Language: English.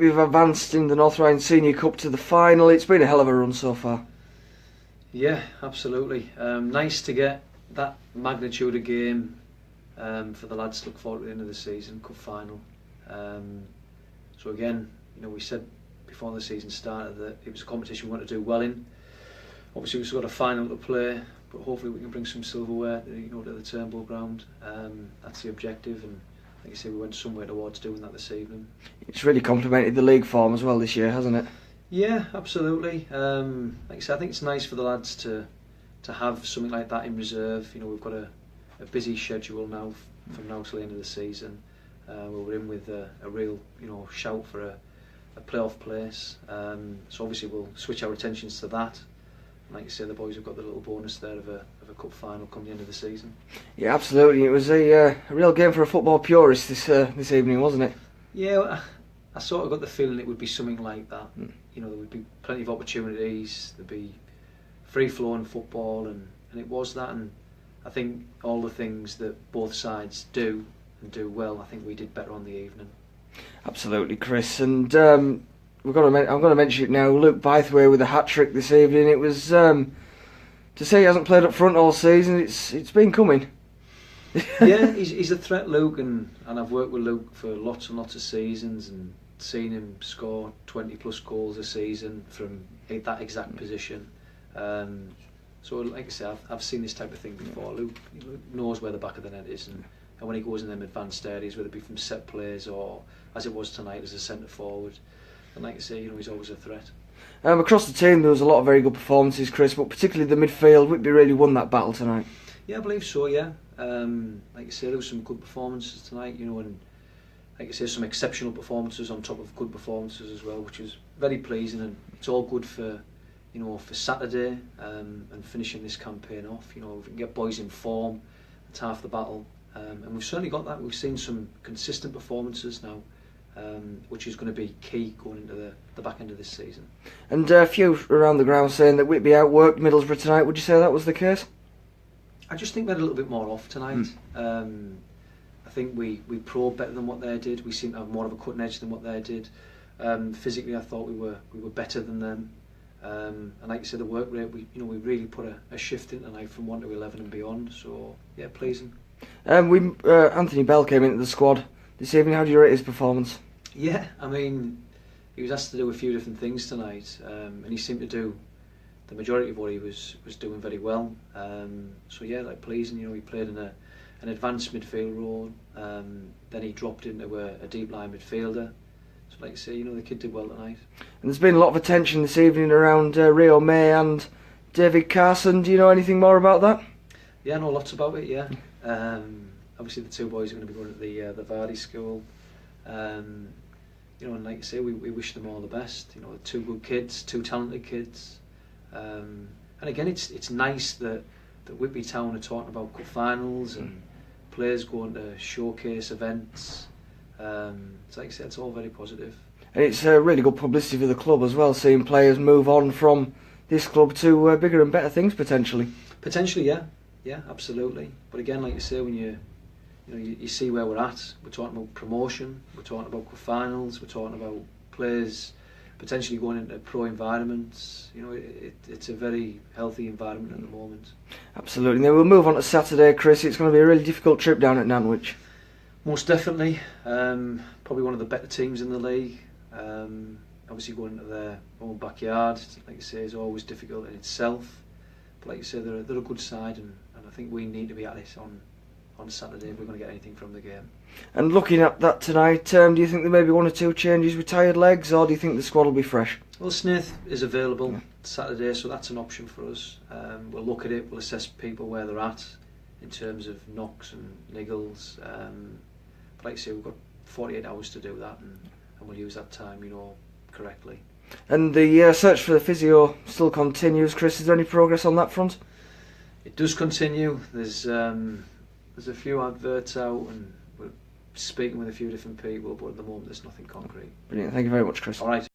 we've advanced in the North Rhine Senior Cup to the final. It's been a hell of a run so far. Yeah, absolutely. Nice to get that magnitude of game for the lads to look forward to the end of the season, cup final. So again, we said before the season started that it was a competition we wanted to do well in. Obviously we've still got a final to play, but hopefully we can bring some silverware to the Turnbull ground. That's the objective, and like I say, we went somewhere towards doing that this evening. It's really complemented the league form as well this year, hasn't it? Yeah, absolutely. Like I said, I think it's nice for the lads to have something like that in reserve. We've got a busy schedule now from now till the end of the season. We're in with a real shout for a playoff place. So obviously we'll switch our attentions to that. And like you say, the boys have got the little bonus there of a cup final come the end of the season. Yeah, absolutely. It was a real game for a football purist this evening, wasn't it? Yeah, I sort of got the feeling it would be something like that. There would be plenty of opportunities, there'd be free-flowing football, and it was that. And I think all the things that both sides do and do well, I think we did better on the evening. Absolutely, Chris. And I'm going to mention it now. Luke Bythway with a hat-trick this evening. It was to say he hasn't played up front all season. It's been coming. Yeah, he's a threat, Luke, and I've worked with Luke for lots and lots of seasons and seen him score 20 plus goals a season from that exact position. So like I say, I've seen this type of thing before. Luke knows where the back of the net is, and when he goes in them advanced areas, whether it be from set plays or as it was tonight as a centre forward, and like I say, he's always a threat. Across the team there was a lot of very good performances, Chris, but particularly the midfield. Whitby really won that battle tonight. Yeah, I believe so, yeah. Like I say, there was some good performances tonight, and like I say, some exceptional performances on top of good performances as well, which is very pleasing, and it's all good for for Saturday and finishing this campaign off. If we can get boys in form, it's half the battle, and we've certainly got that. We've seen some consistent performances now, which is going to be key going into the back end of this season. And a few around the ground saying that Whitby outworked Middlesbrough tonight. Would you say that was the case? I just think we had a little bit more off tonight. I think we probed better than what they did. We seemed to have more of a cutting edge than what they did. Physically, I thought we were better than them. And like you said, the work rate, we really put a shift in tonight from 1 to 11 and beyond. So yeah, pleasing. Anthony Bell came into the squad this evening. How do you rate his performance? Yeah, I mean, he was asked to do a few different things tonight, and he seemed to do the majority of what he was doing very well. So yeah, pleasing. He played in an advanced midfield role. Then he dropped into a deep line midfielder. So like I say, the kid did well tonight. And there's been a lot of attention this evening around Rio May and David Carson. Do you know anything more about that? Yeah, I know lots about it. Yeah. Obviously the two boys are going to be going to the Vardy school. And like I say, we wish them all the best. Two good kids, two talented kids. And again, it's nice that Whitby Town are talking about cup finals and players going to showcase events. So like I said, it's all very positive. And it's really good publicity for the club as well, seeing players move on from this club to bigger and better things potentially. Potentially, yeah, absolutely. But again, like you say, when you see where we're at, we're talking about promotion, we're talking about cup finals, we're talking about players potentially going into pro environments. It's a very healthy environment at the moment. Absolutely. Now we'll move on to Saturday, Chris. It's going to be a really difficult trip down at Nantwich. Most definitely. Probably one of the better teams in the league. Obviously going into their own backyard, like you say, is always difficult in itself. But like you say, they're a good side, and I think we need to be at it on Saturday if we're going to get anything from the game. And looking at that tonight, do you think there may be 1 or 2 changes with tired legs, or do you think the squad will be fresh? Well, Snaith is available Saturday, so that's an option for us. We'll look at it, we'll assess people where they're at in terms of knocks and niggles. But like I say, we've got 48 hours to do that, and we'll use that time, correctly. And the search for the physio still continues, Chris. Is there any progress on that front? It does continue. There's a few adverts out, and we're speaking with a few different people, but at the moment there's nothing concrete. Brilliant. Thank you very much, Chris. All right.